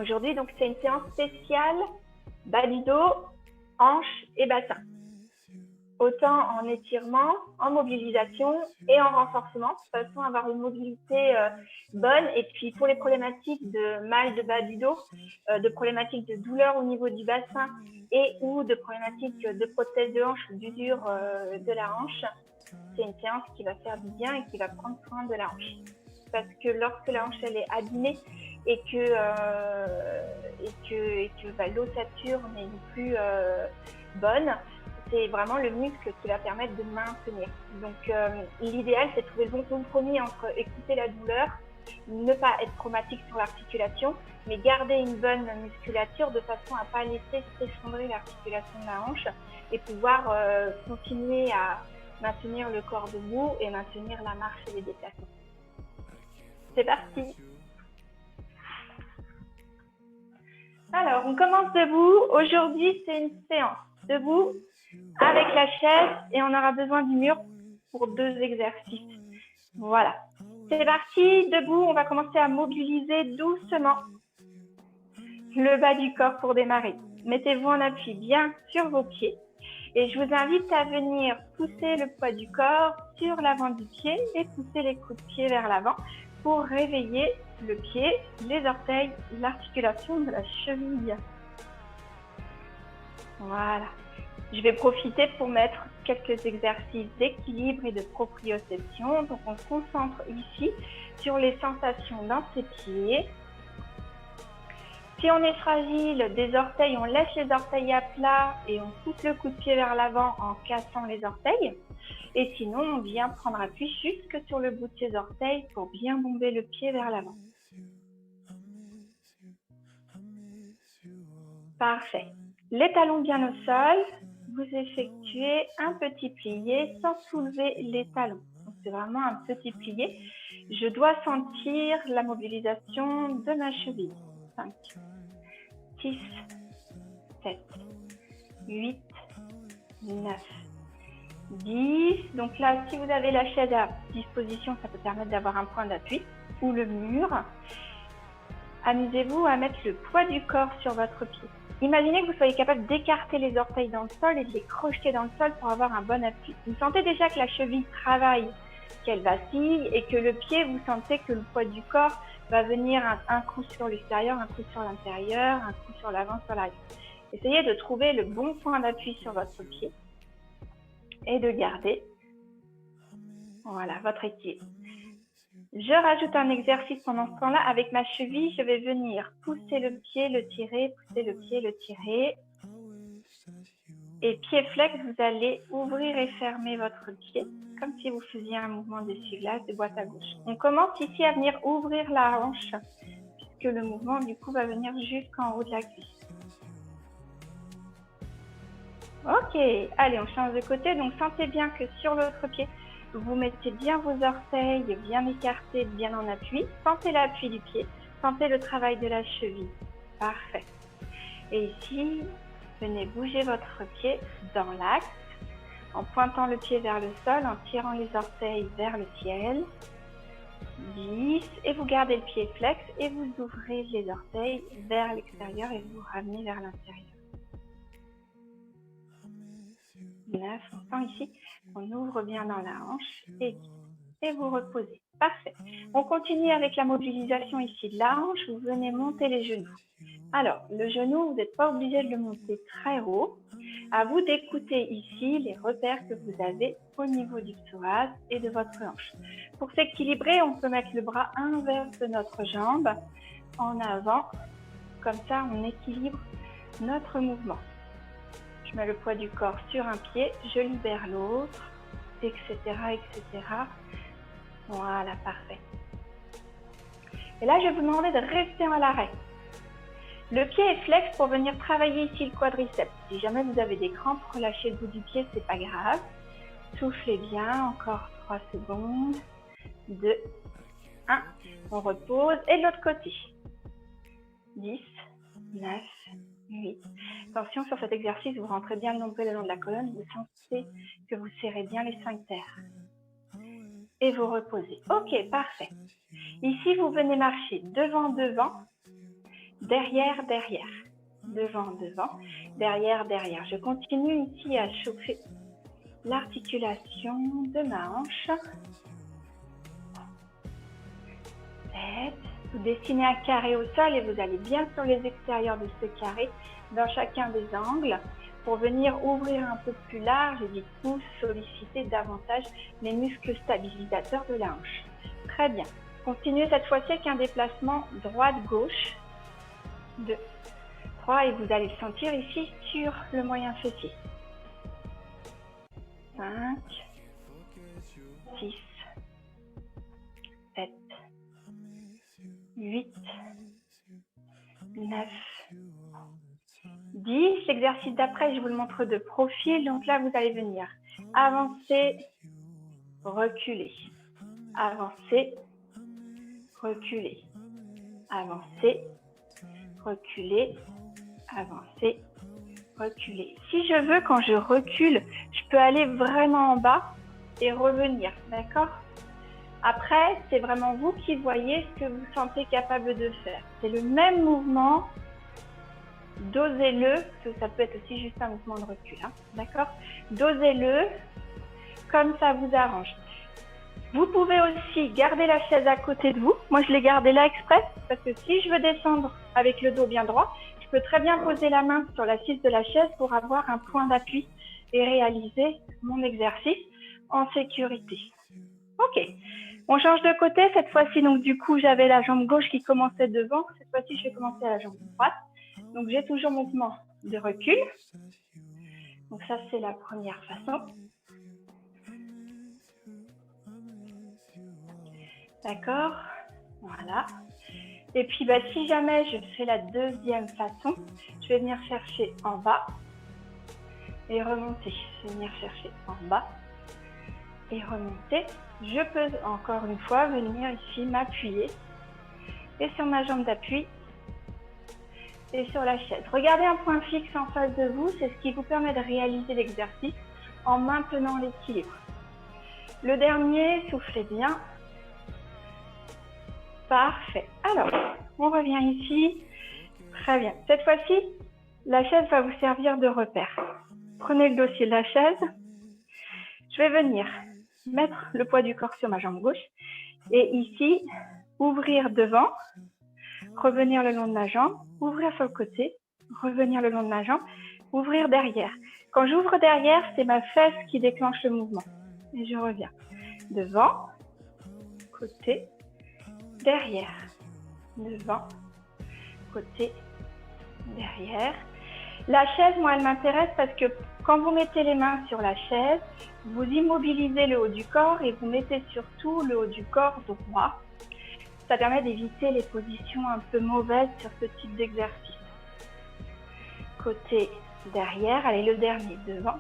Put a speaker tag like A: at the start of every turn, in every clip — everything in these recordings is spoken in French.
A: Aujourd'hui, donc, c'est une séance spéciale bas du dos, hanches et bassin. Autant en étirement, en mobilisation et en renforcement, de façon à avoir une mobilité bonne. Et puis pour les problématiques de mal de bas du dos, de problématiques de douleur au niveau du bassin et ou de problématiques de prothèse de hanche ou d'usure de la hanche, c'est une séance qui va faire du bien et qui va prendre soin de la hanche. Parce que lorsque la hanche elle est abîmée et que l'ossature n'est plus bonne, c'est vraiment le muscle qui va permettre de maintenir. Donc l'idéal, c'est de trouver le bon compromis entre écouter la douleur, ne pas être traumatique sur l'articulation, mais garder une bonne musculature de façon à ne pas laisser s'effondrer l'articulation de la hanche et pouvoir continuer à maintenir le corps debout et maintenir la marche et les déplacements. C'est parti! Alors, on commence debout. Aujourd'hui, c'est une séance debout avec la chaise et on aura besoin du mur pour 2 exercices. Voilà. C'est parti, debout, on va commencer à mobiliser doucement le bas du corps pour démarrer. Mettez-vous en appui bien sur vos pieds et je vous invite à venir pousser le poids du corps sur l'avant du pied et pousser les coudes de pied vers l'avant pour réveiller le pied, les orteils, l'articulation de la cheville. Voilà. Je vais profiter pour mettre quelques exercices d'équilibre et de proprioception. Donc, on se concentre ici sur les sensations dans ses pieds. Si on est fragile des orteils, on laisse les orteils à plat et on pousse le coup de pied vers l'avant en cassant les orteils. Et sinon, on vient prendre appui jusque sur le bout de ses orteils pour bien bomber le pied vers l'avant. Parfait. Les talons bien au sol. Vous effectuez un petit plié sans soulever les talons. C'est vraiment un petit plié. Je dois sentir la mobilisation de ma cheville. 5, 6, 7, 8, 9, 10. Donc là, si vous avez la chaise à disposition, ça peut permettre d'avoir un point d'appui ou le mur. Amusez-vous à mettre le poids du corps sur votre pied. Imaginez que vous soyez capable d'écarter les orteils dans le sol et de les crocheter dans le sol pour avoir un bon appui. Vous sentez déjà que la cheville travaille, qu'elle vacille et que le pied, vous sentez que le poids du corps va venir un coup sur l'extérieur, un coup sur l'intérieur, un coup sur l'avant, sur l'arrière. Essayez de trouver le bon point d'appui sur votre pied et de garder votre équilibre. Je rajoute un exercice pendant ce temps-là. Avec ma cheville, je vais venir pousser le pied, le tirer, pousser le pied, le tirer. Et pied flex, vous allez ouvrir et fermer votre pied, comme si vous faisiez un mouvement d'essuie-glace de boîte à gauche. On commence ici à venir ouvrir la hanche, puisque le mouvement, du coup, va venir jusqu'en haut de la cuisse. Ok, allez, on change de côté. Donc, sentez bien que sur l'autre pied, vous mettez bien vos orteils, bien écartés, bien en appui. Sentez l'appui du pied, sentez le travail de la cheville. Parfait. Et ici, venez bouger votre pied dans l'axe, en pointant le pied vers le sol, en tirant les orteils vers le ciel. 10, et vous gardez le pied flex et vous ouvrez les orteils vers l'extérieur et vous ramenez vers l'intérieur. 9, on sent ici, on ouvre bien dans la hanche et vous reposez. Parfait. On continue avec la mobilisation ici de la hanche. Vous venez monter les genoux. Alors, le genou, vous n'êtes pas obligé de le monter très haut. À vous d'écouter ici les repères que vous avez au niveau du psoas et de votre hanche. Pour s'équilibrer, on peut mettre le bras inverse de notre jambe en avant. Comme ça, on équilibre notre mouvement. Je mets le poids du corps sur un pied, je libère l'autre, etc., etc. Voilà, parfait. Et là, je vais vous demander de rester à l'arrêt. Le pied est flex pour venir travailler ici le quadriceps. Si jamais vous avez des crampes, relâchez le bout du pied, c'est pas grave. Soufflez bien, encore 3 secondes. 2, 1, on repose. Et de l'autre côté. 10, 9, 8. Attention, sur cet exercice, vous rentrez bien le nombril le long de la colonne. Vous sentez que vous serrez bien les sphincters. Et vous reposez. Ok, parfait. Ici, vous venez marcher devant. derrière, derrière, devant, devant, derrière, derrière. Je continue ici à chauffer l'articulation de ma hanche. 7. Vous dessinez un carré au sol et vous allez bien sur les extérieurs de ce carré dans chacun des angles pour venir ouvrir un peu plus large et du coup solliciter davantage les muscles stabilisateurs de la hanche. Très bien. Continuez cette fois-ci avec un déplacement droite-gauche. 2, 3 et vous allez le sentir ici sur le moyen fessier. 5, 6, 7, 8, 9, 10. L'exercice d'après, je vous le montre de profil. Donc là, vous allez venir avancer, reculer, avancer, reculer, avancer, reculer, avancer, reculer. Si je veux, quand je recule, je peux aller vraiment en bas et revenir, d'accord? Après, c'est vraiment vous qui voyez ce que vous sentez capable de faire. C'est le même mouvement, dosez-le, ça peut être aussi juste un mouvement de recul, hein, d'accord? Dosez-le comme ça vous arrange. Vous pouvez aussi garder la chaise à côté de vous. Moi, je l'ai gardée là exprès parce que si je veux descendre avec le dos bien droit, je peux très bien poser la main sur l'assise de la chaise pour avoir un point d'appui et réaliser mon exercice en sécurité. Ok, on change de côté. Cette fois-ci, donc du coup, j'avais la jambe gauche qui commençait devant. Cette fois-ci, je vais commencer à la jambe droite. Donc, j'ai toujours mouvement de recul. Donc, ça, c'est la première façon. D'accord, voilà. Et puis, bah, si jamais je fais la deuxième façon, je vais venir chercher en bas et remonter. Je vais venir chercher en bas et remonter. Je peux encore une fois venir ici m'appuyer et sur ma jambe d'appui et sur la chaise. Regardez un point fixe en face de vous, c'est ce qui vous permet de réaliser l'exercice en maintenant l'équilibre. Le dernier, soufflez bien. Parfait. Alors, on revient ici. Très bien. Cette fois-ci, la chaise va vous servir de repère. Prenez le dossier de la chaise. Je vais venir mettre le poids du corps sur ma jambe gauche. Et ici, ouvrir devant, revenir le long de ma jambe, ouvrir sur le côté, revenir le long de ma jambe, ouvrir derrière. Quand j'ouvre derrière, c'est ma fesse qui déclenche le mouvement. Et je reviens. Devant, côté, derrière, devant, côté, derrière. La chaise, moi, elle m'intéresse parce que quand vous mettez les mains sur la chaise, vous immobilisez le haut du corps et vous mettez surtout le haut du corps droit. Ça permet d'éviter les positions un peu mauvaises sur ce type d'exercice. Côté, derrière, allez, le dernier, devant,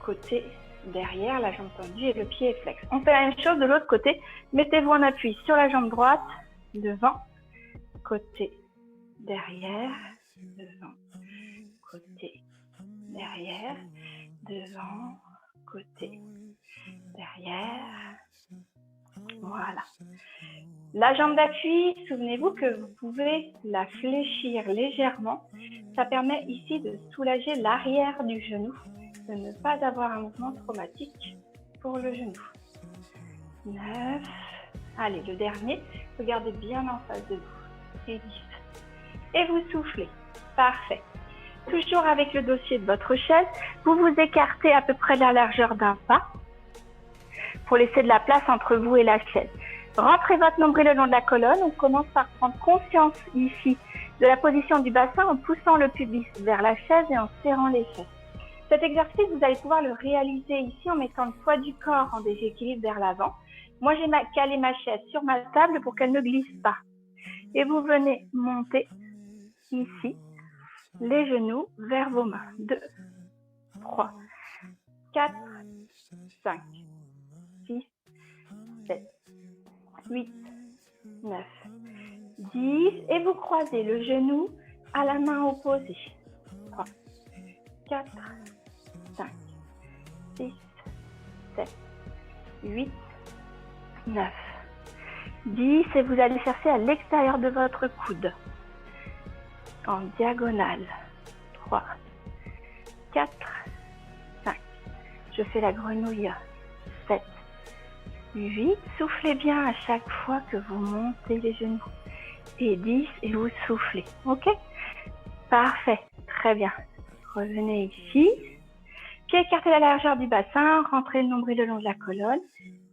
A: côté, derrière, la jambe tendue et le pied est flex. On fait la même chose de l'autre côté. Mettez-vous en appui sur la jambe droite, devant, côté, derrière, devant, côté, derrière, devant, côté, derrière. Voilà. La jambe d'appui, souvenez-vous que vous pouvez la fléchir légèrement. Ça permet ici de soulager l'arrière du genou, de ne pas avoir un mouvement traumatique pour le genou. 9. Allez, le dernier, regardez bien en face de vous. Et 10. Et vous soufflez. Parfait. Toujours avec le dossier de votre chaise, vous vous écartez à peu près de la largeur d'un pas pour laisser de la place entre vous et la chaise. Rentrez votre nombril le long de la colonne. On commence par prendre conscience ici de la position du bassin en poussant le pubis vers la chaise et en serrant les fesses. Cet exercice, vous allez pouvoir le réaliser ici en mettant le poids du corps en déséquilibre vers l'avant. Moi, j'ai calé ma chaise sur ma table pour qu'elle ne glisse pas. Et vous venez monter ici, les genoux vers vos mains. 2, 3, 4, 5, 6, 7, 8, 9, 10. Et vous croisez le genou à la main opposée. 3, 4, 5, 6, 7, 8, 9, 10. Et vous allez chercher à l'extérieur de votre coude. en diagonale. 3, 4, 5. Je fais la grenouille. 7, 8. Soufflez bien à chaque fois que vous montez les genoux. Et 10 et vous soufflez. Ok? Parfait. Très bien. Revenez ici. Pieds écartés à la largeur du bassin. Rentrez le nombril le long de la colonne.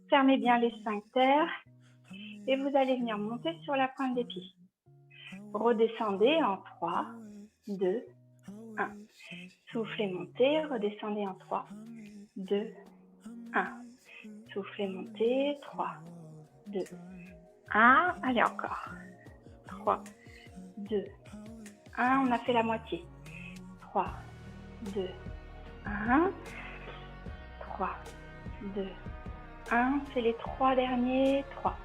A: Fermez bien les sphincters. Et vous allez venir monter sur la pointe des pieds. Redescendez en 3, 2, 1. Soufflez, montez. Redescendez en 3, 2, 1. Soufflez, montez. 3, 2, 1. Allez, encore. 3, 2, 1. On a fait la moitié. 3, 2, 1. 3, 2, 1. C'est les 3 derniers. 3,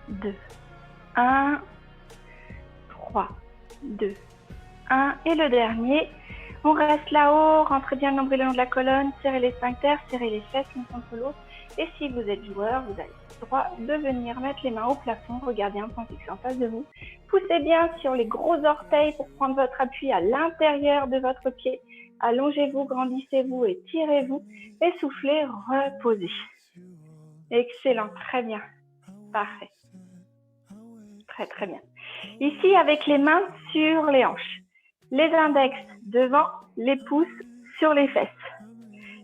A: 2, 1. 3, 2, 1. Et le dernier. On reste là-haut. Rentrez bien le nombril le long de la colonne. Serrez les sphincters. Serrez les fesses l'une contre l'autre. Et si vous êtes joueur, vous avez le droit de venir mettre les mains au plafond. Regardez un point fixe en face de vous. Poussez bien sur les gros orteils pour prendre votre appui à l'intérieur de votre pied. Allongez-vous, grandissez-vous et tirez-vous. Et soufflez, reposez. Excellent, très bien. Parfait. Très, très bien. Ici, avec les mains sur les hanches. Les index devant, les pouces sur les fesses.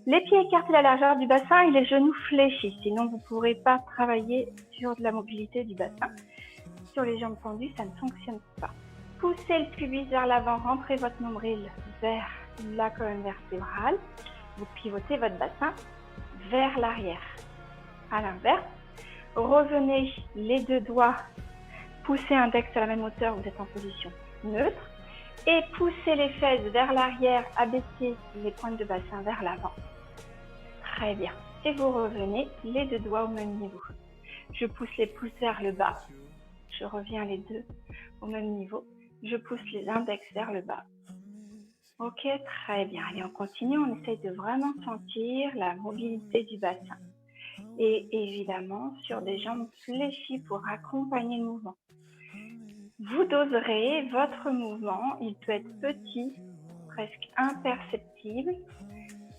A: Les pieds écartés à la largeur du bassin et les genoux fléchis. Sinon, vous ne pourrez pas travailler sur de la mobilité du bassin. Sur les jambes tendues, ça ne fonctionne pas. Poussez le pubis vers l'avant, rentrez votre nombril vers la colonne vertébrale. Vous pivotez votre bassin vers l'arrière. À l'inverse, revenez les deux doigts, poussez index à la même hauteur, vous êtes en position neutre. Et poussez les fesses vers l'arrière, abaissez les pointes de bassin vers l'avant. Très bien. Et vous revenez les deux doigts au même niveau. Je pousse les pouces vers le bas. Je reviens les deux au même niveau. Je pousse les index vers le bas. Ok, très bien. Allez, on continue. On essaye de vraiment sentir la mobilité du bassin. Et évidemment, sur des jambes fléchies pour accompagner le mouvement. Vous doserez votre mouvement. Il peut être petit, presque imperceptible.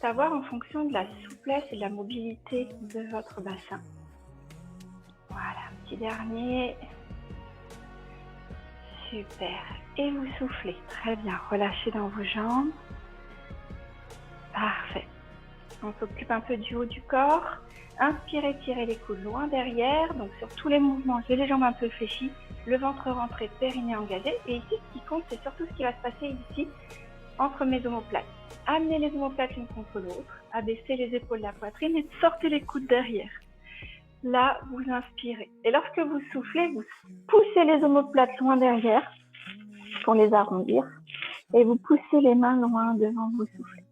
A: Savoir en fonction de la souplesse et de la mobilité de votre bassin. Voilà, petit dernier. Super. Et vous soufflez. Très bien. Relâchez dans vos jambes. Parfait. On s'occupe un peu du haut du corps. Inspirez, tirez les coudes loin derrière. Donc sur tous les mouvements, j'ai les jambes un peu fléchies. Le ventre rentré, périnée engagé. Et ici, ce qui compte, c'est surtout ce qui va se passer ici, entre mes omoplates. Amenez les omoplates l'une contre l'autre. Abaissez les épaules de la poitrine et sortez les coudes derrière. Là, vous inspirez. Et lorsque vous soufflez, vous poussez les omoplates loin derrière pour les arrondir. Et vous poussez les mains loin devant vous soufflez.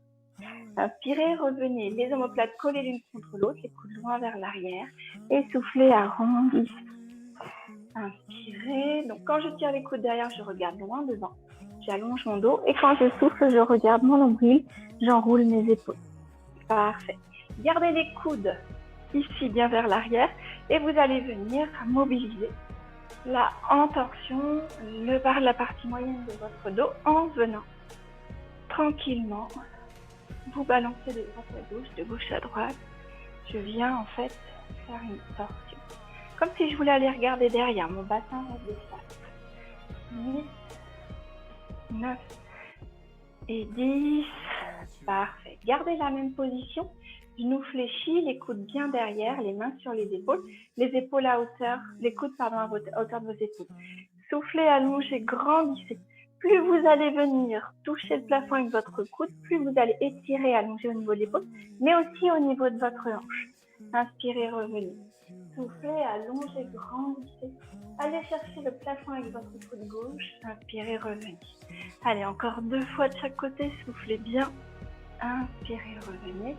A: Inspirez, revenez, les omoplates collées l'une contre l'autre, les coudes loin vers l'arrière. Et soufflez, arrondissez. Inspirez. Donc quand je tire les coudes derrière, je regarde loin devant. J'allonge mon dos. Et quand je souffle, je regarde mon nombril. J'enroule mes épaules. Parfait. Gardez les coudes ici bien vers l'arrière. Et vous allez venir mobiliser la entorsion, le bas de la partie moyenne de votre dos en venant tranquillement vous balancer de droite à gauche, de gauche à droite. Je viens en fait faire une torsion. Comme si je voulais aller regarder derrière, mon bassin reste de face. 8, 9 et 10. Parfait. Gardez la même position. Genoux fléchis, les coudes bien derrière, les mains sur les épaules à hauteur, les coudes à hauteur de vos épaules. Soufflez, allongez, grandissez. Plus vous allez venir toucher le plafond avec votre coude, plus vous allez étirer, allonger au niveau de l'épaule, mais aussi au niveau de votre hanche. Inspirez, revenez. Soufflez, allongez, grandissez. Allez chercher le plafond avec votre coude gauche. Inspirez, revenez. Allez, encore 2 fois de chaque côté. Soufflez bien. Inspirez, revenez.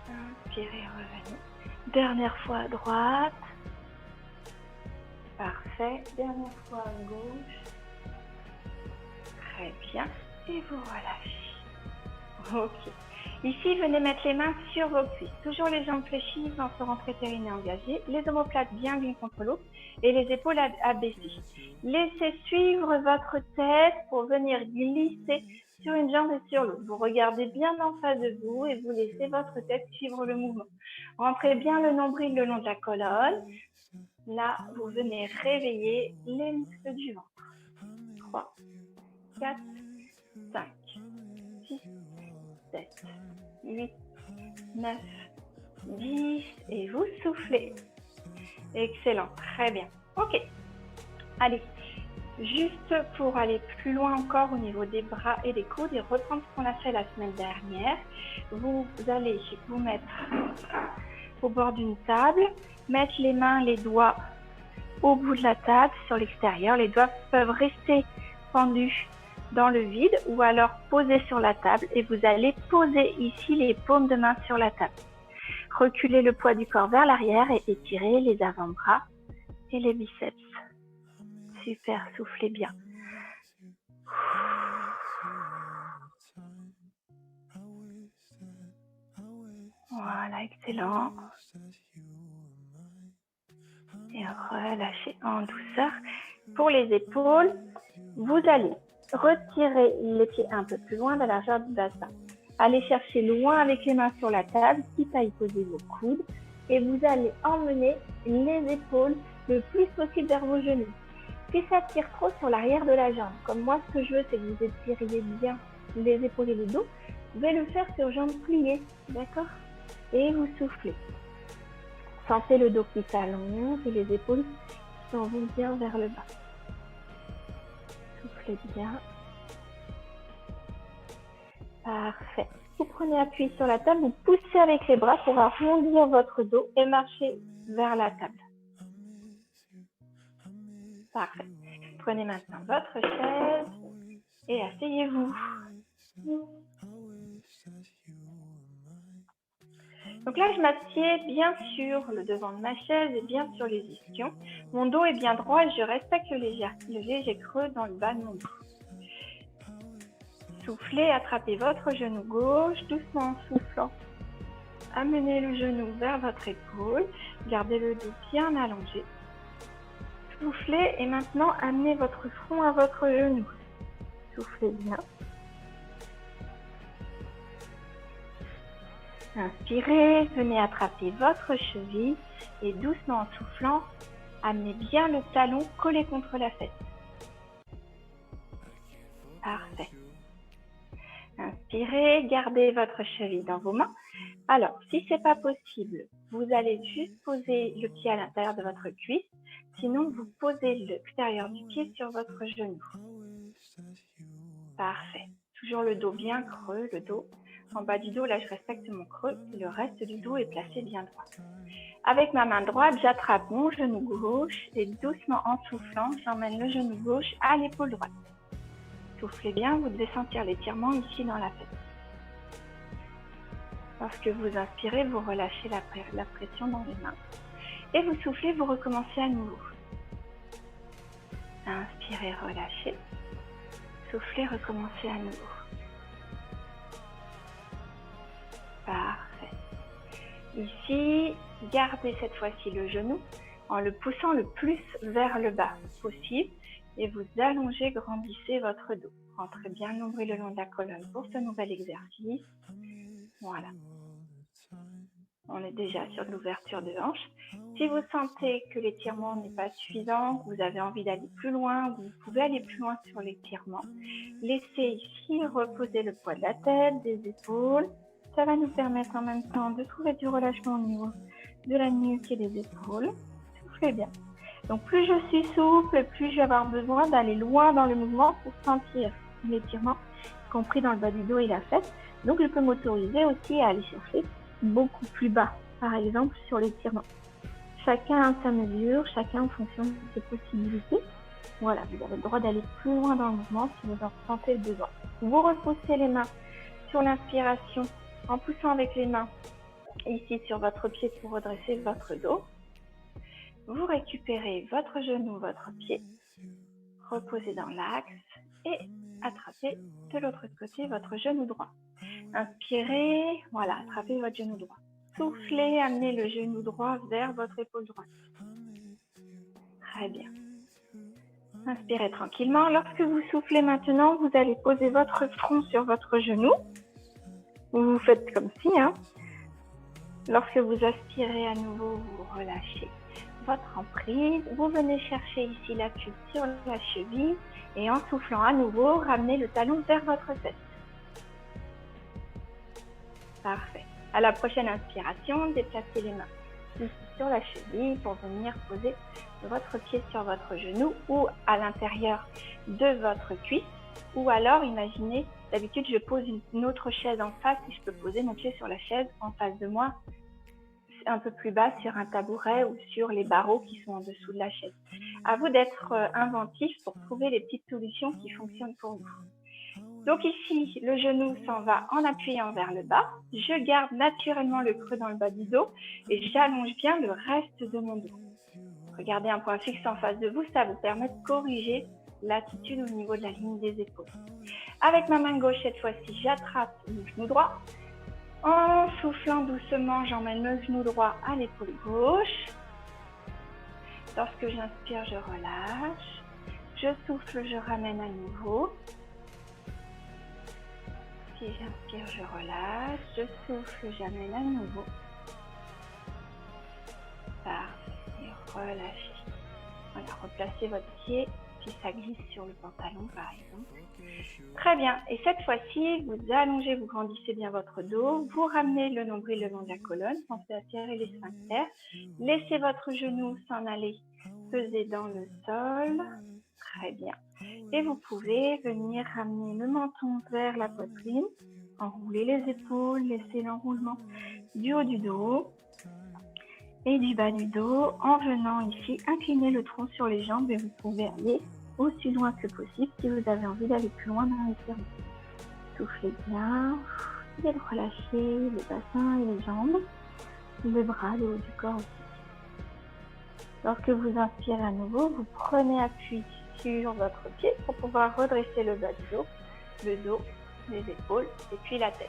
A: Inspirez, revenez. Dernière fois à droite. Parfait. Dernière fois à gauche. Très bien. Et vous relâchez. Ok. Ici, venez mettre les mains sur vos cuisses. Toujours les jambes fléchies, ventre rentré, périnée engagé. Les omoplates bien l'une contre l'autre et les épaules abaissées. Laissez suivre votre tête pour venir glisser sur une jambe et sur l'autre. Vous regardez bien en face de vous et vous laissez votre tête suivre le mouvement. Rentrez bien le nombril le long de la colonne. Là, vous venez réveiller les muscles du ventre. 3, 4, 5, 6, 7, 8, 9, 10 et vous soufflez. Excellent, très bien. Ok, allez, juste pour aller plus loin encore au niveau des bras et des coudes et reprendre ce qu'on a fait la semaine dernière, vous allez vous mettre au bord d'une table, mettre les mains, les doigts au bout de la table, sur l'extérieur. Les doigts peuvent rester pendus dans le vide ou alors posés sur la table et vous allez poser ici les paumes de main sur la table. Reculez le poids du corps vers l'arrière et étirez les avant-bras et les biceps. Super, soufflez bien. Voilà, excellent. Et relâchez en douceur. Pour les épaules, vous allez retirer les pieds un peu plus loin de la largeur du bassin. Allez chercher loin avec les mains sur la table, quitte à y poser vos coudes. Et vous allez emmener les épaules le plus possible vers vos genoux. Si ça tire trop sur l'arrière de la jambe, comme moi ce que je veux c'est que vous étiriez bien les épaules et le dos, vous pouvez le faire sur jambes pliées, d'accord? Et vous soufflez. Sentez le dos qui s'allonge et les épaules qui s'en vont bien vers le bas. Soufflez bien. Parfait. Vous prenez appui sur la table, vous poussez avec les bras pour arrondir votre dos et marcher vers la table. Parfait. Prenez maintenant votre chaise et asseyez-vous. Donc là, je m'assieds bien sur le devant de ma chaise et bien sur les ischions. Mon dos est bien droit et je respecte le léger creux dans le bas de mon dos. Soufflez, attrapez votre genou gauche, doucement en soufflant. Amenez le genou vers votre épaule, gardez le dos bien allongé. Soufflez et maintenant amenez votre front à votre genou. Soufflez bien. Inspirez, venez attraper votre cheville et doucement en soufflant, amenez bien le talon collé contre la fesse. Parfait. Inspirez, gardez votre cheville dans vos mains. Alors, si ce n'est pas possible, vous allez juste poser le pied à l'intérieur de votre cuisse. Sinon, vous posez l'extérieur du pied sur votre genou. Parfait. Toujours le dos bien creux, le dos en bas du dos. Là, je respecte mon creux et le reste du dos est placé bien droit. Avec ma main droite, j'attrape mon genou gauche et doucement en soufflant, j'emmène le genou gauche à l'épaule droite. Soufflez bien, vous devez sentir l'étirement ici dans la tête. Lorsque vous inspirez, vous relâchez la pression dans les mains. Et vous soufflez, vous recommencez à nouveau. Inspirez, relâchez. Soufflez, recommencez à nouveau. Parfait. Ici, gardez cette fois-ci le genou en le poussant le plus vers le bas possible et vous allongez, grandissez votre dos. Rentrez bien le nombril le long de la colonne pour ce nouvel exercice. Voilà. On est déjà sur de l'ouverture de hanche. Si vous sentez que l'étirement n'est pas suffisant, que vous avez envie d'aller plus loin, vous pouvez aller plus loin sur l'étirement. Laissez ici reposer le poids de la tête, des épaules. Ça va nous permettre en même temps de trouver du relâchement au niveau de la nuque et des épaules. Soufflez bien. Donc plus je suis souple, plus je vais avoir besoin d'aller loin dans le mouvement pour sentir l'étirement, compris dans le bas du dos et la fesse. Donc je peux m'autoriser aussi à aller chercher beaucoup plus bas, par exemple sur l'étirement. Chacun à sa mesure, chacun en fonction de ses possibilités. Voilà, vous avez le droit d'aller plus loin dans le mouvement si vous en ressentez le besoin. Vous repoussez les mains sur l'inspiration en poussant avec les mains ici sur votre pied pour redresser votre dos. Vous récupérez votre genou, votre pied, reposez dans l'axe et attrapez de l'autre côté votre genou droit. Inspirez, voilà, attrapez votre genou droit. Soufflez, amenez le genou droit vers votre épaule droite. Très bien. Inspirez tranquillement. Lorsque vous soufflez maintenant, vous allez poser votre front sur votre genou. Vous faites comme ci, hein. Lorsque vous aspirez à nouveau, vous relâchez votre emprise. Vous venez chercher ici l'appui sur la cheville et en soufflant à nouveau, ramenez le talon vers votre tête. Parfait. À la prochaine inspiration, déplacez les mains ici sur la cheville pour venir poser votre pied sur votre genou ou à l'intérieur de votre cuisse. Ou alors, imaginez, d'habitude, je pose une autre chaise en face et je peux poser mon pied sur la chaise en face de moi, un peu plus bas sur un tabouret ou sur les barreaux qui sont en dessous de la chaise. À vous d'être inventif pour trouver les petites solutions qui fonctionnent pour vous. Donc ici, le genou s'en va en appuyant vers le bas. Je garde naturellement le creux dans le bas du dos et j'allonge bien le reste de mon dos. Regardez un point fixe en face de vous, ça vous permet de corriger l'attitude au niveau de la ligne des épaules. Avec ma main gauche, cette fois-ci, j'attrape le genou droit. En soufflant doucement, j'emmène le genou droit à l'épaule gauche. Lorsque j'inspire, je relâche. Je souffle, je ramène à nouveau. Si j'inspire, je relâche. Je souffle, j'amène à nouveau. Parfait. Relâchez. Voilà, replacez votre pied si ça glisse sur le pantalon, par exemple. Très bien. Et cette fois-ci, vous allongez, vous grandissez bien votre dos. Vous ramenez le nombril le long de la colonne. Pensez à serrer les sphincters. Laissez votre genou s'en aller peser dans le sol. Très bien. Et vous pouvez venir ramener le menton vers la poitrine. Enrouler les épaules. Laissez l'enroulement du haut du dos et du bas du dos en venant ici incliner le tronc sur les jambes et vous pouvez aller aussi loin que possible si vous avez envie d'aller plus loin dans l'étirement. Soufflez bien et relâchez le bassin et les jambes, les bras, le haut du corps aussi. Lorsque vous inspirez à nouveau, vous prenez appui sur votre pied pour pouvoir redresser le bas du dos, le dos, les épaules et puis la tête.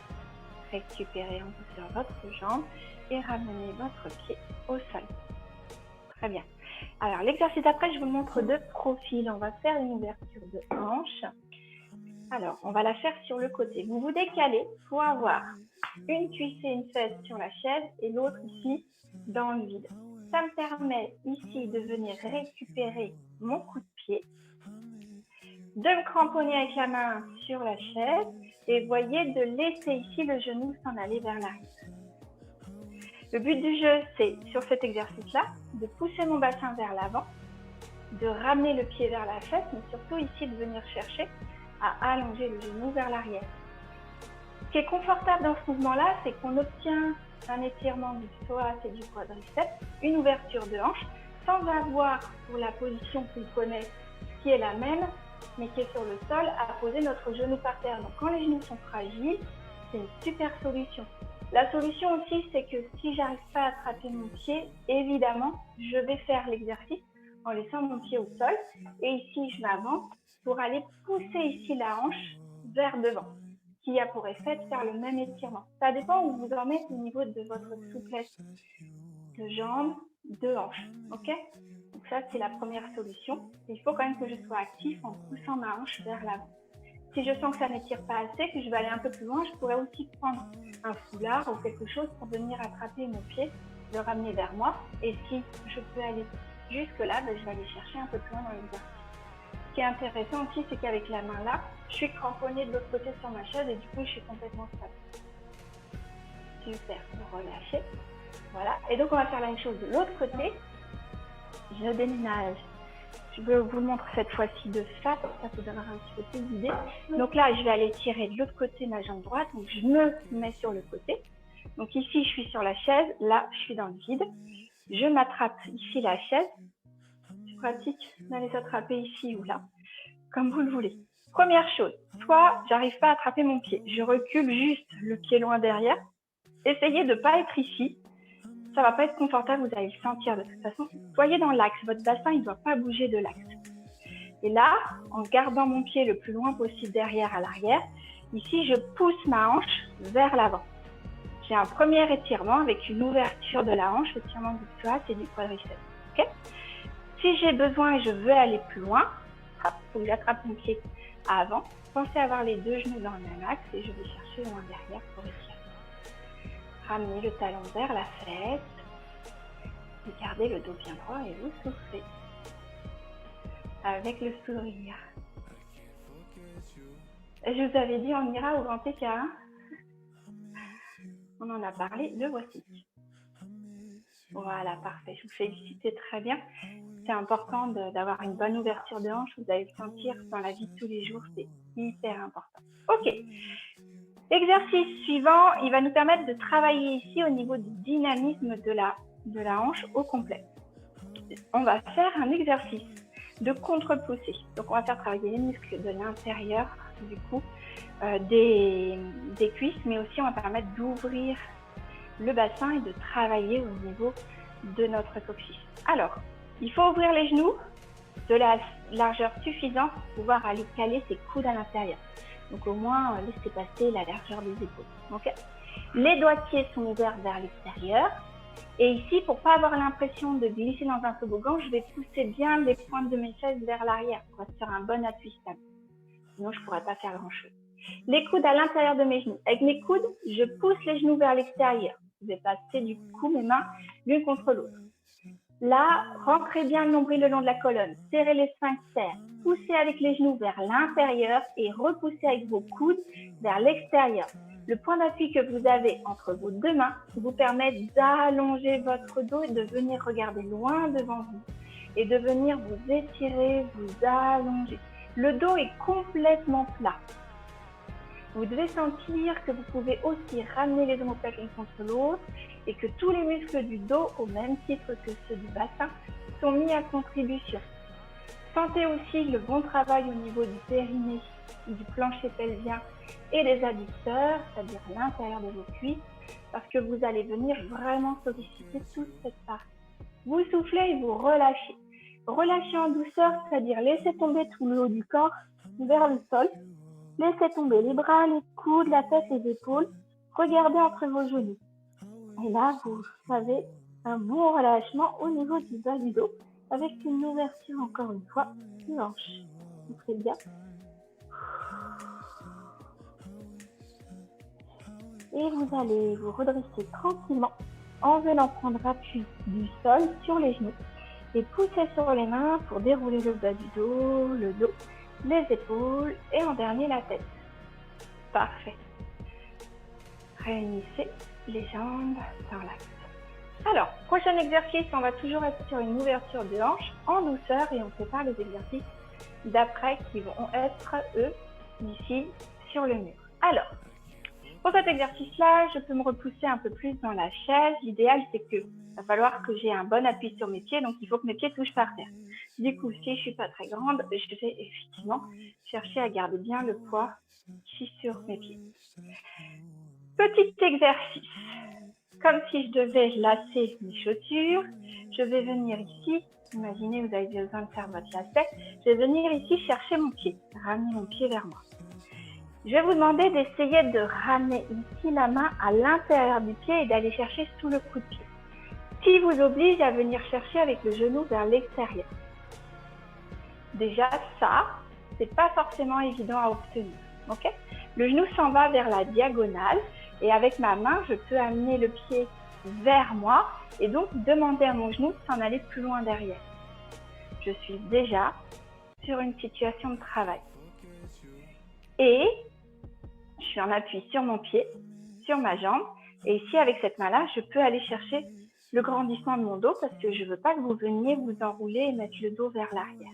A: Récupérez en douceur votre jambe et ramenez votre pied au sol. Très bien. Alors, l'exercice d'après, je vous montre de profil. On va faire une ouverture de hanche. Alors, on va la faire sur le côté. Vous vous décalez pour avoir une cuisse et une fesse sur la chaise et l'autre ici dans le vide. Ça me permet ici de venir récupérer mon coup de pied, de me cramponner avec la main sur la chaise et voyez de laisser ici le genou s'en aller vers l'arrière. Le but du jeu, c'est sur cet exercice-là, de pousser mon bassin vers l'avant, de ramener le pied vers la fesse, mais surtout ici de venir chercher à allonger le genou vers l'arrière. Ce qui est confortable dans ce mouvement-là, c'est qu'on obtient un étirement du psoas et du quadriceps, une ouverture de hanche, sans avoir pour la position qu'on connaît, qui est la même, mais qui est sur le sol, à poser notre genou par terre. Donc quand les genoux sont fragiles, c'est une super solution. La solution aussi, c'est que si j'arrive pas à attraper mon pied, évidemment, je vais faire l'exercice en laissant mon pied au sol. Et ici, je m'avance pour aller pousser ici la hanche vers devant, qui a pour effet de faire le même étirement. Ça dépend où vous en êtes au niveau de votre souplesse de jambes, de hanches. Ok ? Donc ça, c'est la première solution. Il faut quand même que je sois actif en poussant ma hanche vers l'avant. Si je sens que ça ne tire pas assez, que je vais aller un peu plus loin, je pourrais aussi prendre un foulard ou quelque chose pour venir attraper mon pied, le ramener vers moi. Et si je peux aller jusque-là, je vais aller chercher un peu plus loin dans l'exercice. Ce qui est intéressant aussi, c'est qu'avec la main là, je suis cramponnée de l'autre côté sur ma chaise et du coup, je suis complètement stable. Super, vous relâchez. Voilà. Et donc, on va faire la même chose de l'autre côté. Je déménage. Je vais vous le montrer cette fois-ci de face, ça vous donnera un petit peu plus d'idée. Donc là, je vais aller tirer de l'autre côté ma jambe droite. Donc, je me mets sur le côté. Donc ici, je suis sur la chaise. Là, je suis dans le vide. Je m'attrape ici la chaise. Je pratique d'aller s'attraper ici ou là, comme vous le voulez. Première chose, soit j'arrive pas à attraper mon pied. Je recule juste le pied loin derrière. Essayez de ne pas être ici. Ça va pas être confortable, vous allez le sentir de toute façon. Soyez dans l'axe, votre bassin, il ne doit pas bouger de l'axe. Et là, en gardant mon pied le plus loin possible derrière à l'arrière, Ici, je pousse ma hanche vers l'avant. J'ai un premier étirement avec une ouverture de la hanche, étirement du psoas et du quadriceps. Okay, si j'ai besoin et je veux aller plus loin, hop, faut que j'attrape mon pied avant. Pensez à avoir les deux genoux dans le même axe et je vais chercher loin derrière pour étirer. Ramenez le talon vers la fesse. Et gardez le dos bien droit et vous soufflez. Avec le sourire. Je vous avais dit, on ira au grand écart. Hein, on en a parlé, le voici. Voilà, parfait. Je vous félicite, c'est très bien. C'est important d'avoir une bonne ouverture de hanche. Vous allez le sentir dans la vie de tous les jours. C'est hyper important. Ok. L'exercice suivant, il va nous permettre de travailler ici au niveau du dynamisme de la hanche au complet. On va faire un exercice de contre-poussée. Donc, on va faire travailler les muscles de l'intérieur, du coup, des cuisses, mais aussi on va permettre d'ouvrir le bassin et de travailler au niveau de notre coccyx. Alors, il faut ouvrir les genoux de la largeur suffisante pour pouvoir aller caler ses coudes à l'intérieur. Donc, au moins, laissez passer la largeur des épaules. Okay, les doigts de pied sont ouverts vers l'extérieur. Et ici, pour ne pas avoir l'impression de glisser dans un toboggan, je vais pousser bien les pointes de mes fesses vers l'arrière pour être sur un bon appui stable. Sinon, je ne pourrais pas faire grand-chose. Les coudes à l'intérieur de mes genoux. Avec mes coudes, je pousse les genoux vers l'extérieur. Je vais passer du coup mes mains l'une contre l'autre. Là, rentrez bien le nombril le long de la colonne. Serrez les sphincters. Poussez avec les genoux vers l'intérieur et repoussez avec vos coudes vers l'extérieur. Le point d'appui que vous avez entre vos deux mains vous permet d'allonger votre dos et de venir regarder loin devant vous et de venir vous étirer, vous allonger. Le dos est complètement plat. Vous devez sentir que vous pouvez aussi ramener les omoplates l'une contre l'autre et que tous les muscles du dos, au même titre que ceux du bassin, sont mis à contribution. Sentez aussi le bon travail au niveau du périnée, du plancher pelvien et des adducteurs, c'est-à-dire l'intérieur de vos cuisses, parce que vous allez venir vraiment solliciter toute cette partie. Vous soufflez et vous relâchez. Relâchez en douceur, c'est-à-dire laissez tomber tout le haut du corps vers le sol. Laissez tomber les bras, les coudes, la tête, les épaules. Regardez entre vos genoux. Et là, vous avez un bon relâchement au niveau du bas du dos, avec une ouverture, encore une fois, du hanche. Vous faites bien. Et vous allez vous redresser tranquillement en venant prendre appui du sol sur les genoux et pousser sur les mains pour dérouler le bas du dos, le dos, les épaules et en dernier la tête. Parfait. Réunissez les jambes dans l'axe. Alors, prochain exercice, on va toujours être sur une ouverture de hanche en douceur et on prépare les exercices d'après qui vont être, eux, ici, sur le mur. Alors, pour cet exercice-là, je peux me repousser un peu plus dans la chaise. L'idéal, c'est que va falloir que j'ai un bon appui sur mes pieds, donc il faut que mes pieds touchent par terre. Du coup, si je ne suis pas très grande, je vais effectivement chercher à garder bien le poids ici sur mes pieds. Petit exercice. Comme si je devais lasser mes chaussures, je vais venir ici. Imaginez, vous avez besoin de faire votre lacet. Je vais venir ici chercher mon pied, ramener mon pied vers moi. Je vais vous demander d'essayer de ramener ici la main à l'intérieur du pied et d'aller chercher sous le coup de pied. Qui vous oblige à venir chercher avec le genou vers l'extérieur. Déjà, ça, c'est pas forcément évident à obtenir. Okay, le genou s'en va vers la diagonale et avec ma main, je peux amener le pied vers moi et donc demander à mon genou de s'en aller plus loin derrière. Je suis déjà sur une situation de travail. Et je suis en appui sur mon pied, sur ma jambe. Et ici, avec cette main-là, je peux aller chercher le grandissement de mon dos parce que je ne veux pas que vous veniez vous enrouler et mettre le dos vers l'arrière.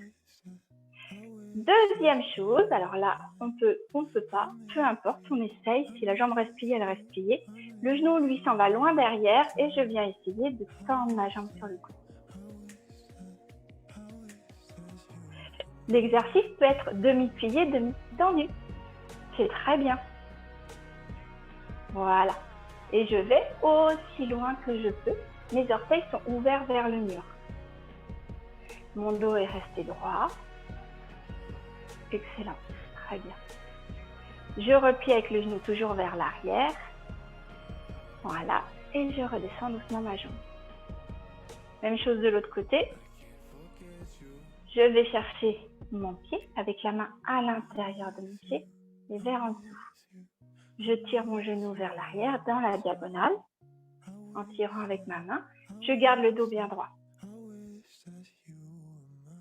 A: Deuxième chose, alors là, on ne peut pas, peu importe, on essaye. Si la jambe reste pliée, elle reste pliée. Le genou, lui, s'en va loin derrière et je viens essayer de tendre ma jambe sur le cou. L'exercice peut être demi-plié, demi-tendu. C'est très bien. Voilà. Et je vais aussi loin que je peux. Mes orteils sont ouverts vers le mur. Mon dos est resté droit. Excellent. Très bien. Je replie avec le genou toujours vers l'arrière. Voilà. Et je redescends doucement ma jambe. Même chose de l'autre côté. Je vais chercher mon pied avec la main à l'intérieur de mon pied et vers en dessous. Je tire mon genou vers l'arrière dans la diagonale en tirant avec ma main. Je garde le dos bien droit.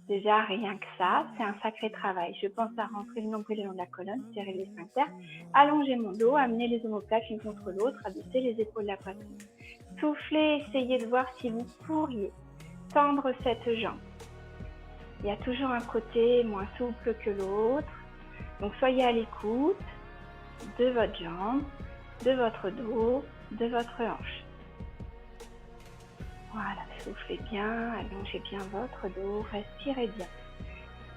A: Déjà, rien que ça, c'est un sacré travail. Je pense à rentrer le nombril le long de la colonne, serrer les sphincters, allonger mon dos, amener les omoplates l'une contre l'autre, abaisser les épaules de la poitrine. Soufflez, essayez de voir si vous pourriez tendre cette jambe. Il y a toujours un côté moins souple que l'autre. Donc, soyez à l'écoute de votre jambe, de votre dos, de votre hanche. Voilà, soufflez bien, allongez bien votre dos, respirez bien.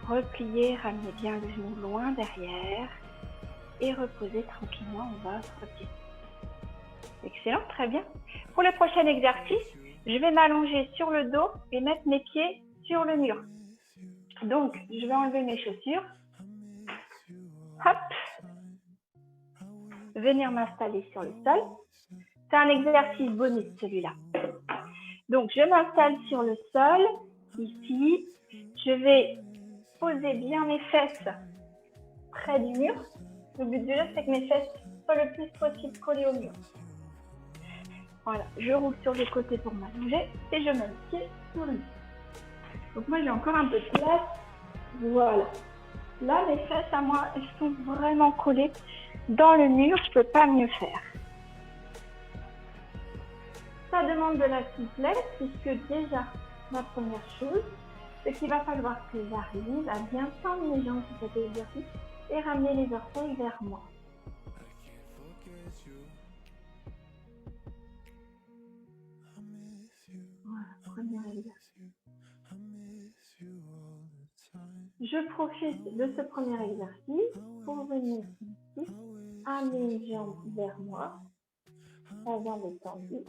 A: Repliez, ramenez bien le genou loin derrière et reposez tranquillement votre pied. Excellent, très bien. Pour le prochain exercice, je vais m'allonger sur le dos et mettre mes pieds sur le mur. Donc, je vais enlever mes chaussures. Hop. Venir m'installer sur le sol. C'est un exercice bonus celui-là. Donc, je m'installe sur le sol, ici. Je vais poser bien mes fesses près du mur. Le but du jeu, c'est que mes fesses soient le plus possible collées au mur. Voilà, je roule sur les côtés pour m'allonger et je mets le pied sur le mur. Donc moi, j'ai encore un peu de place. Voilà. Là, mes fesses à moi, elles sont vraiment collées dans le mur. Je ne peux pas mieux faire. Ça demande de la souplesse puisque déjà, la première chose, c'est qu'il va falloir que j'arrive à bien tendre mes jambes sur cet exercice et ramener les orteils vers moi. Voilà, premier exercice. Je profite de ce premier exercice pour venir ici, amener les jambes vers moi, la jambe est tendue,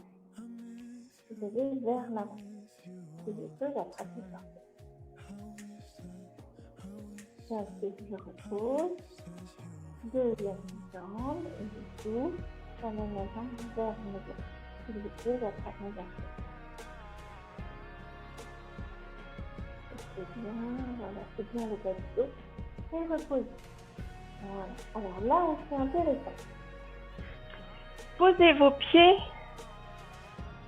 A: je vais vers l'avant. Et je peux attraper ça. Ensuite, je repose, deuxième jambe, et je souffle, j'amène la jambe vers mes orteils. Et je peux attraper mes orteils. C'est bien, voilà, c'est bien le bas du dos. Et reposez. Voilà. Alors là, on fait intéressant. Posez vos pieds,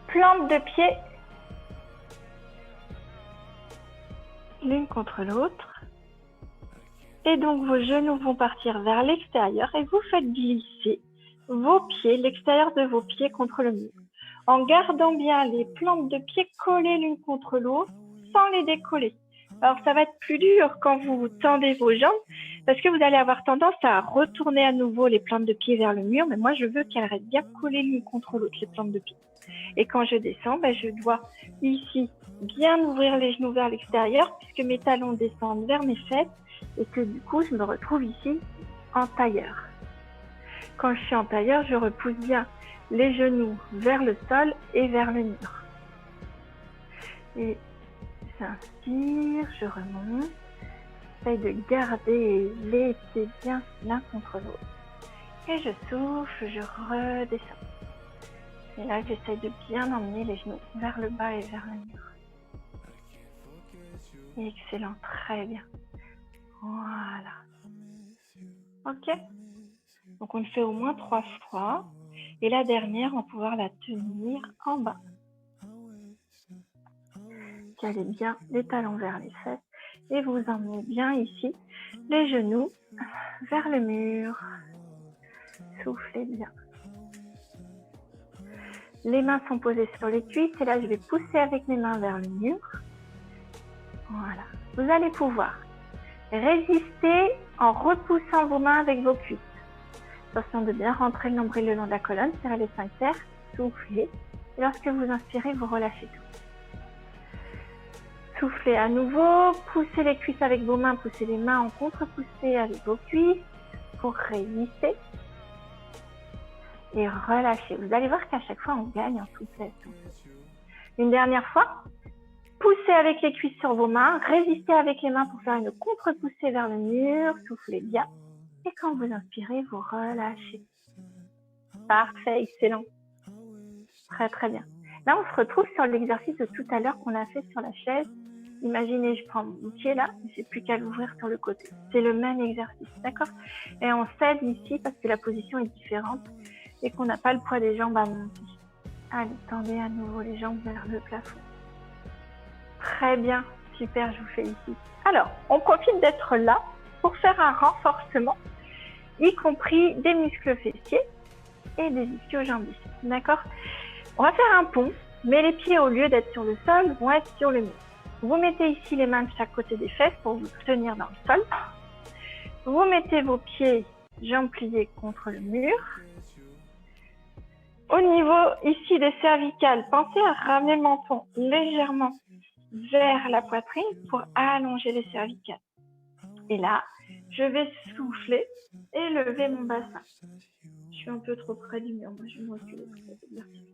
A: plante de pied, l'une contre l'autre. Et donc, vos genoux vont partir vers l'extérieur et vous faites glisser vos pieds, l'extérieur de vos pieds contre le mur. En gardant bien les plantes de pied collées l'une contre l'autre, sans les décoller. Alors, ça va être plus dur quand vous tendez vos jambes parce que vous allez avoir tendance à retourner à nouveau les plantes de pied vers le mur. Mais moi, je veux qu'elles restent bien collées l'une contre l'autre, les plantes de pied. Et quand je descends, je dois ici bien ouvrir les genoux vers l'extérieur puisque mes talons descendent vers mes fesses et que du coup, je me retrouve ici en tailleur. Quand je suis en tailleur, je repousse bien les genoux vers le sol et vers le mur. Et j'inspire, je remonte. J'essaye de garder les pieds bien l'un contre l'autre. Et je souffle, je redescends. Et là, j'essaye de bien emmener les genoux vers le bas et vers le mur. Excellent, très bien. Voilà. Ok. Donc, on le fait au moins 3 fois. Et la dernière, on va pouvoir la tenir en bas. Calez bien les talons vers les fesses. Et vous emmenez bien ici les genoux vers le mur. Soufflez bien. Les mains sont posées sur les cuisses. Et là, je vais pousser avec mes mains vers le mur. Voilà. Vous allez pouvoir résister en repoussant vos mains avec vos cuisses. Attention de bien rentrer le nombril le long de la colonne, serrez les sphincters, soufflez. Et lorsque vous inspirez, vous relâchez tout. Soufflez à nouveau, poussez les cuisses avec vos mains, poussez les mains en contre-poussée avec vos cuisses pour résister. Et relâchez. Vous allez voir qu'à chaque fois, on gagne en souplesse. Une dernière fois, poussez avec les cuisses sur vos mains, résistez avec les mains pour faire une contre-poussée vers le mur, soufflez bien. Et quand vous inspirez, vous relâchez. Parfait, excellent. Très, très bien. Là, on se retrouve sur l'exercice de tout à l'heure qu'on a fait sur la chaise. Imaginez, je prends mon pied là, j'ai plus qu'à l'ouvrir sur le côté. C'est le même exercice, d'accord? Et on cède ici parce que la position est différente et qu'on n'a pas le poids des jambes à monter. Allez, tendez à nouveau les jambes vers le plafond. Très bien, super, je vous félicite. Alors, on profite d'être là pour faire un renforcement, y compris des muscles fessiers et des ischio-jambiers, d'accord? On va faire un pont, mais les pieds, au lieu d'être sur le sol, vont être sur le mur. Vous mettez ici les mains de chaque côté des fesses pour vous tenir dans le sol. Vous mettez vos pieds, jambes pliées contre le mur. Au niveau ici des cervicales, pensez à ramener le menton légèrement vers la poitrine pour allonger les cervicales. Et là, je vais souffler et lever mon bassin. Je suis un peu trop près du mur, moi je vais me reculer pour cet exercice.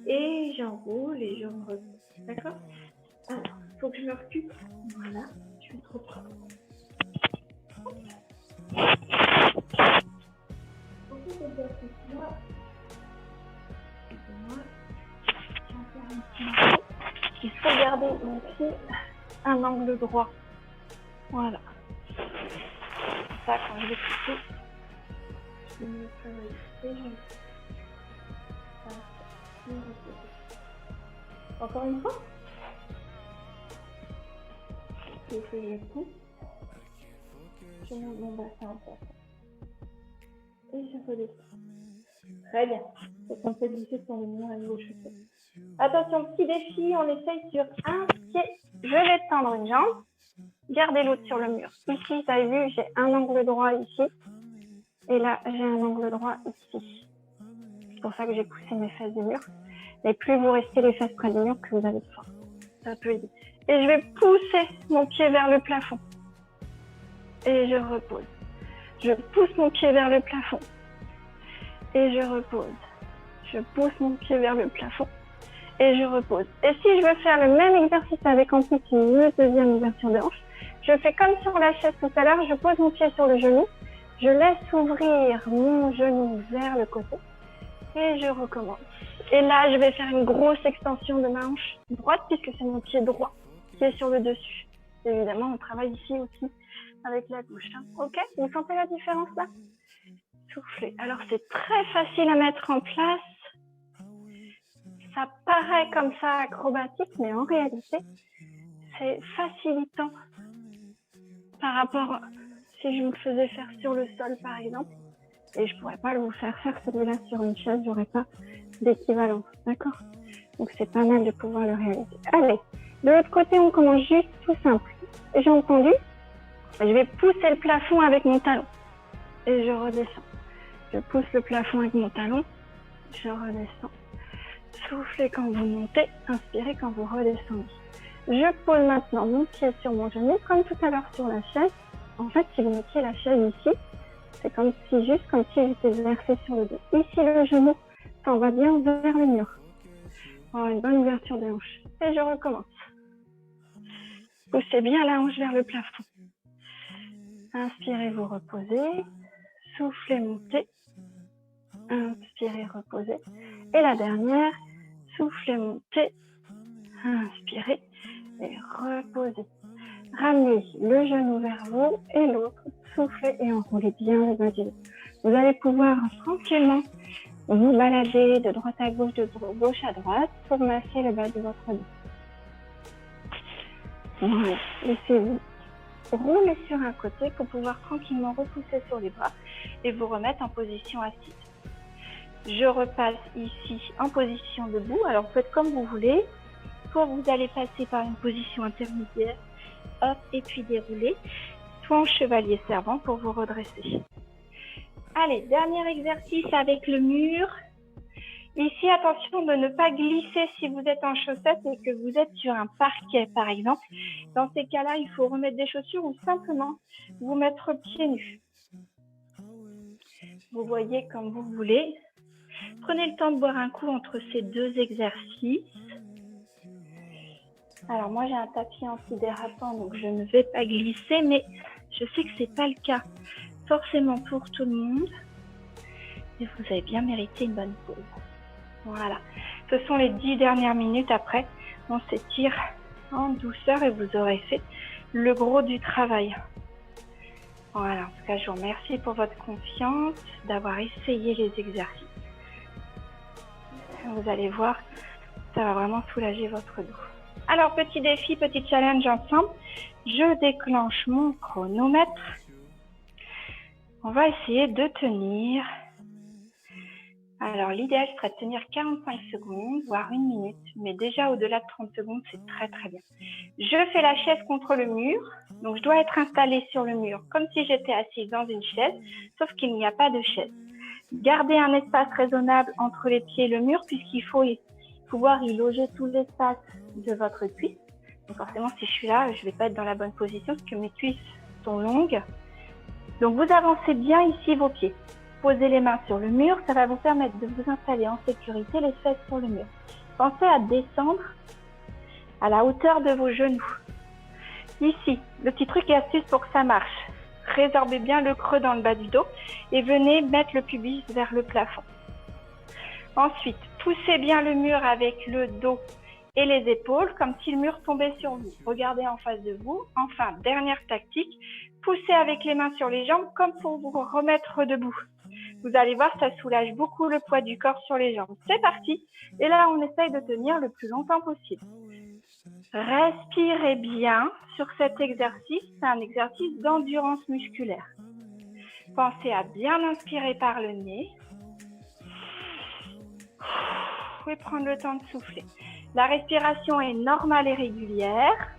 A: Et j'enroule et je me repose. D'accord? Alors, il faut que je me recule. Voilà, je suis trop près. Pour cet exercice-là, excusez-moi, je vais en faire un petit morceau. Il faut garder mon pied à un angle droit. Voilà. Ça, quand je vais pousser, je vais me faire et je me encore une fois. Je pousse. Je monte mon bassin en place. Et je redescends. Très bien. Donc on peut glisser sur le mur à gauche. Attention, petit défi, on essaye sur un pied. Je vais tendre une jambe. Gardez l'autre sur le mur. Ici, vous avez vu, j'ai un angle droit ici. Et là, j'ai un angle droit ici. C'est pour ça que j'ai poussé mes fesses du mur. Mais plus vous restez les fesses près du mur, plus vous avez de force. Ça peut aider. Et je vais pousser mon pied vers le plafond. Et je repose. Je pousse mon pied vers le plafond. Et je repose. Je pousse mon pied vers le plafond. Et je repose. Et si je veux faire le même exercice avec en plus une deuxième ouverture de hanche, je fais comme sur la chaise tout à l'heure, je pose mon pied sur le genou, je laisse ouvrir mon genou vers le côté et je recommence. Et là, je vais faire une grosse extension de ma hanche droite puisque c'est mon pied droit qui est sur le dessus. Et évidemment, on travaille ici aussi avec la gauche. Hein. Ok, vous sentez la différence là? Soufflez. Alors, c'est très facile à mettre en place. Ça paraît comme ça acrobatique, mais en réalité, c'est facilitant par rapport à si je vous le faisais faire sur le sol, par exemple. Et je ne pourrais pas vous faire celui-là sur une chaise, j'aurais pas d'équivalence, d'accord? Donc, c'est pas mal de pouvoir le réaliser. Allez, de l'autre côté, on commence juste tout simple. J'ai entendu, je vais pousser le plafond avec mon talon et je redescends. Je pousse le plafond avec mon talon, je redescends. Soufflez quand vous montez, inspirez quand vous redescendez. Je pose maintenant mon pied sur mon genou, comme tout à l'heure sur la chaise. En fait, si vous mettiez la chaise ici, c'est comme si j'étais versée sur le dos. Ici, le genou s'en va bien vers le mur. Pour une bonne ouverture de hanche. Et je recommence. Poussez bien la hanche vers le plafond. Inspirez, vous reposez. Soufflez, montez. Inspirez, reposez. Et la dernière, soufflez, montez. Inspirez et reposez. Ramenez le genou vers vous et l'autre. Soufflez et enroulez bien le bas du dos. Vous allez pouvoir tranquillement vous balader de droite à gauche, de gauche à droite pour masser le bas de votre dos. Voilà. Laissez-vous rouler sur un côté pour pouvoir tranquillement repousser sur les bras et vous remettre en position assise. Je repasse ici en position debout. Alors faites comme vous voulez. Soit vous allez passer par une position intermédiaire, hop, et puis dérouler, soit en chevalier servant pour vous redresser. Allez, dernier exercice avec le mur. Ici, attention de ne pas glisser si vous êtes en chaussettes et que vous êtes sur un parquet, par exemple. Dans ces cas-là, il faut remettre des chaussures ou simplement vous mettre pieds nus. Vous voyez comme vous voulez. Prenez le temps de boire un coup entre ces deux exercices. Alors moi, j'ai un tapis antidérapant, donc je ne vais pas glisser, mais je sais que ce n'est pas le cas forcément pour tout le monde. Et vous avez bien mérité une bonne pause. Voilà. Ce sont les 10 dernières minutes. Après, on s'étire en douceur et vous aurez fait le gros du travail. Voilà. En tout cas, je vous remercie pour votre confiance, d'avoir essayé les exercices. Vous allez voir, ça va vraiment soulager votre dos. Alors, petit défi, petit challenge ensemble. Je déclenche mon chronomètre. On va essayer de tenir. Alors, l'idéal serait de tenir 45 secondes, voire 1 minute. Mais déjà, au-delà de 30 secondes, c'est très, très bien. Je fais la chaise contre le mur. Donc, je dois être installée sur le mur, comme si j'étais assise dans une chaise, sauf qu'il n'y a pas de chaise. Gardez un espace raisonnable entre les pieds et le mur, puisqu'il faut pouvoir y loger tout l'espace de votre cuisse. Donc forcément, si je suis là, je ne vais pas être dans la bonne position, parce que mes cuisses sont longues. Donc vous avancez bien ici vos pieds. Posez les mains sur le mur, ça va vous permettre de vous installer en sécurité, les fesses sur le mur. Pensez à descendre à la hauteur de vos genoux. Ici, le petit truc et astuce pour que ça marche. Résorbez bien le creux dans le bas du dos et venez mettre le pubis vers le plafond. Ensuite, poussez bien le mur avec le dos et les épaules comme si le mur tombait sur vous. Regardez en face de vous. Enfin, dernière tactique, poussez avec les mains sur les jambes comme pour vous remettre debout. Vous allez voir, ça soulage beaucoup le poids du corps sur les jambes. C'est parti. Et là, on essaye de tenir le plus longtemps possible. Respirez bien sur cet exercice. C'est un exercice d'endurance musculaire. Pensez à bien inspirer par le nez. Vous pouvez prendre le temps de souffler. La respiration est normale et régulière.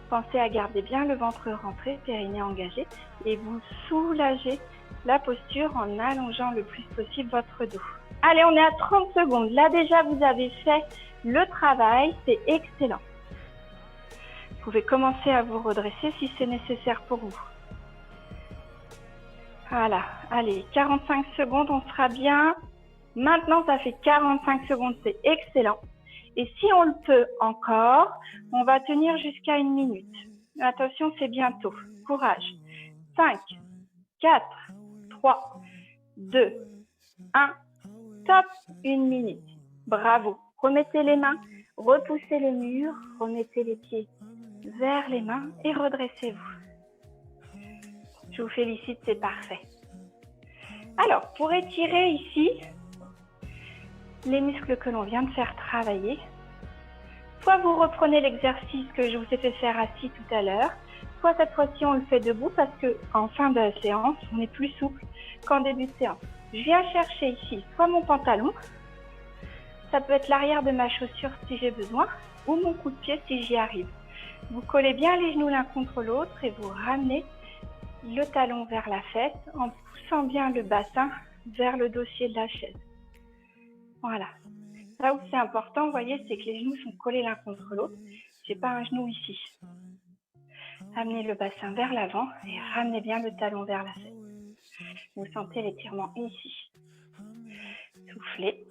A: Pensez à garder bien le ventre rentré, périnée engagé, et vous soulagez la posture en allongeant le plus possible votre dos. Allez, on est à 30 secondes. Là déjà, vous avez fait le travail, c'est excellent. Vous pouvez commencer à vous redresser si c'est nécessaire pour vous. Voilà, allez, 45 secondes, on sera bien. Maintenant, ça fait 45 secondes, c'est excellent. Et si on le peut encore, on va tenir jusqu'à 1 minute. Attention, c'est bientôt. Courage. 5, 4, 3, 2, 1. Top, 1 minute. Bravo. Remettez les mains, repoussez le mur, remettez les pieds vers les mains et redressez-vous. Je vous félicite, c'est parfait. Alors, pour étirer ici les muscles que l'on vient de faire travailler, soit vous reprenez l'exercice que je vous ai fait faire assis tout à l'heure, soit cette fois-ci on le fait debout parce qu'en fin de séance, on est plus souple qu'en début de séance. Je viens chercher ici soit mon pantalon, ça peut être l'arrière de ma chaussure si j'ai besoin, ou mon coup de pied si j'y arrive. Vous collez bien les genoux l'un contre l'autre et vous ramenez le talon vers la fesse en poussant bien le bassin vers le dossier de la chaise. Voilà. Là où c'est important, vous voyez, c'est que les genoux sont collés l'un contre l'autre. Je n'ai pas un genou ici. Amenez le bassin vers l'avant et ramenez bien le talon vers la fesse. Vous sentez l'étirement ici. Soufflez.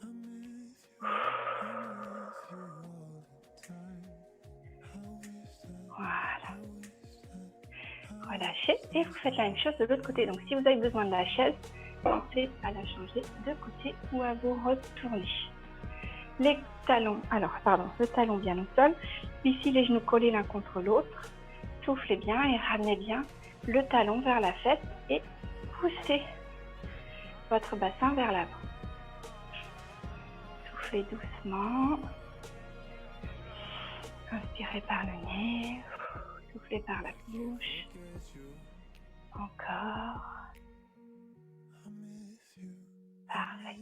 A: Voilà. Relâchez et vous faites la même chose de l'autre côté. Donc si vous avez besoin de la chaise, pensez à la changer de côté ou à vous retourner. Les talons, le talon bien au sol. Ici, les genoux collés l'un contre l'autre. Soufflez bien et ramenez bien le talon vers la fesse et poussez votre bassin vers l'avant. Soufflez doucement. Inspirez par le nez. Soufflez par la bouche. Encore. Parfait.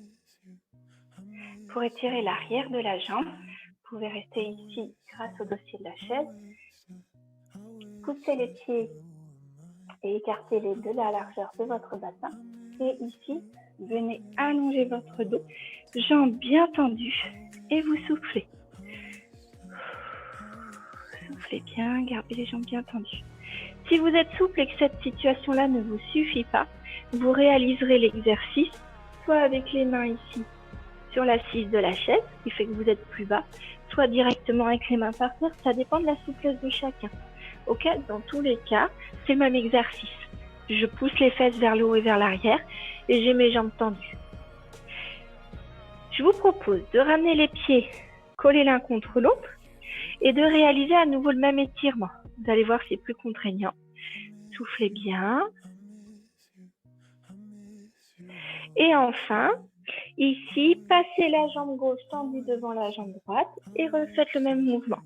A: Pour étirer l'arrière de la jambe, vous pouvez rester ici grâce au dossier de la chaise. Poussez les pieds et écartez-les de la largeur de votre bassin. Et ici, venez allonger votre dos, jambes bien tendues et vous soufflez. Soufflez bien, gardez les jambes bien tendues. Si vous êtes souple et que cette situation-là ne vous suffit pas, vous réaliserez l'exercice soit avec les mains ici sur l'assise de la chaise, qui fait que vous êtes plus bas, soit directement avec les mains par terre, ça dépend de la souplesse de chacun. Ok, dans tous les cas, c'est le même exercice. Je pousse les fesses vers le haut et vers l'arrière et j'ai mes jambes tendues. Je vous propose de ramener les pieds collés l'un contre l'autre et de réaliser à nouveau le même étirement. Vous allez voir, c'est plus contraignant. Soufflez bien. Et enfin, ici, passez la jambe gauche tendue devant la jambe droite et refaites le même mouvement.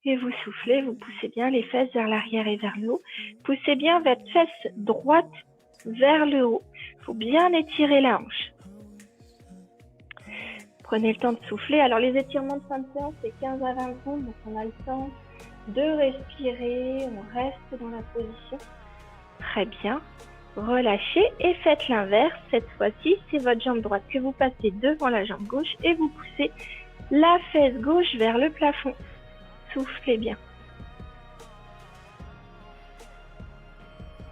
A: Et vous soufflez, vous poussez bien les fesses vers l'arrière et vers le haut. Poussez bien votre fesse droite vers le haut. Il faut bien étirer la hanche. Prenez le temps de souffler. Alors les étirements de fin de séance, c'est 15 à 20 secondes, donc on a le temps de respirer. On reste dans la position. Très bien. Relâchez et faites l'inverse. Cette fois-ci, c'est votre jambe droite que vous passez devant la jambe gauche et vous poussez la fesse gauche vers le plafond. Soufflez bien.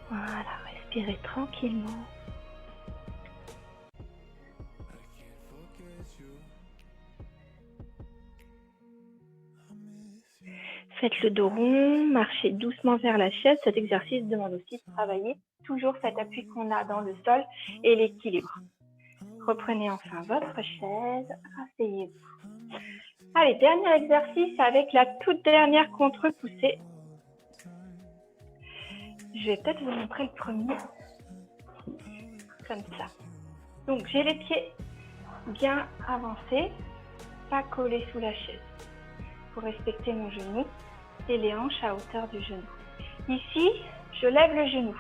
A: Voilà, respirez tranquillement. Faites le dos rond, marchez doucement vers la chaise. Cet exercice demande aussi de travailler toujours cet appui qu'on a dans le sol et l'équilibre. Reprenez enfin votre chaise, asseyez-vous. Allez, dernier exercice avec la toute dernière contre-poussée. Je vais peut-être vous montrer le premier, comme ça. Donc, j'ai les pieds bien avancés, pas collés sous la chaise, pour respecter mon genou et les hanches à hauteur du genou. Ici, je lève le genou,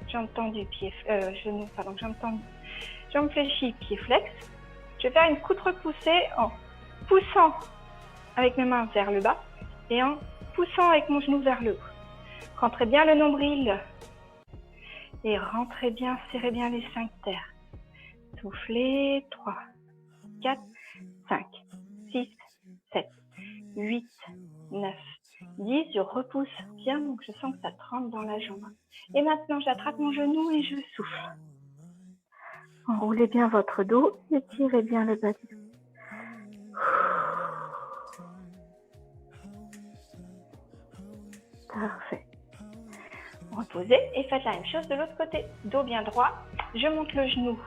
A: jambe tendue, jambe tendue, jambe fléchie, pied flex. Je vais faire une contre-poussée en poussant avec mes mains vers le bas et en poussant avec mon genou vers le haut. Rentrez bien le nombril et rentrez bien, serrez bien les sphincters. Soufflez, 3, 4, 5, 6, 7, 8, 9, 10. Je repousse bien, donc je sens que ça tremble dans la jambe. Et maintenant, j'attrape mon genou et je souffle. Enroulez bien votre dos, étirez bien le bas du dos. Parfait. Reposez et faites la même chose de l'autre côté. Dos bien droit, je monte le genou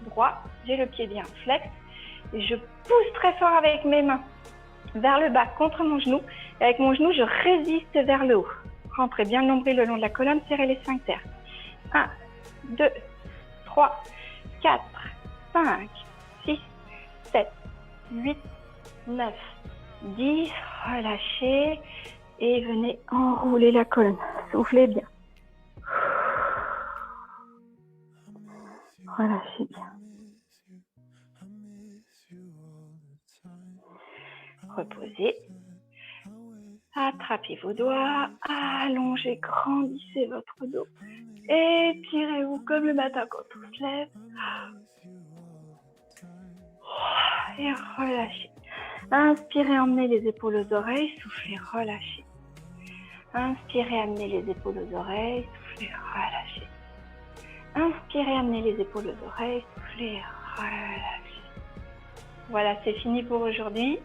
A: droit, j'ai le pied bien flex et je pousse très fort avec mes mains vers le bas contre mon genou et avec mon genou je résiste vers le haut. Rentrez bien le nombril le long de la colonne, serrez les sphincters. 1, 2, 3, 4, 5, 6, 7, 8, 9, 10. Relâchez et venez enrouler la colonne. Soufflez bien. Relâchez bien. Reposez. Attrapez vos doigts, allongez, grandissez votre dos. Étirez-vous comme le matin quand on se lève. Et relâchez. Inspirez, emmenez les épaules aux oreilles, soufflez, relâchez. Inspirez, amenez les épaules aux oreilles, soufflez, relâchez. Inspirez, amenez les épaules aux oreilles, soufflez, relâchez. Voilà, c'est fini pour aujourd'hui.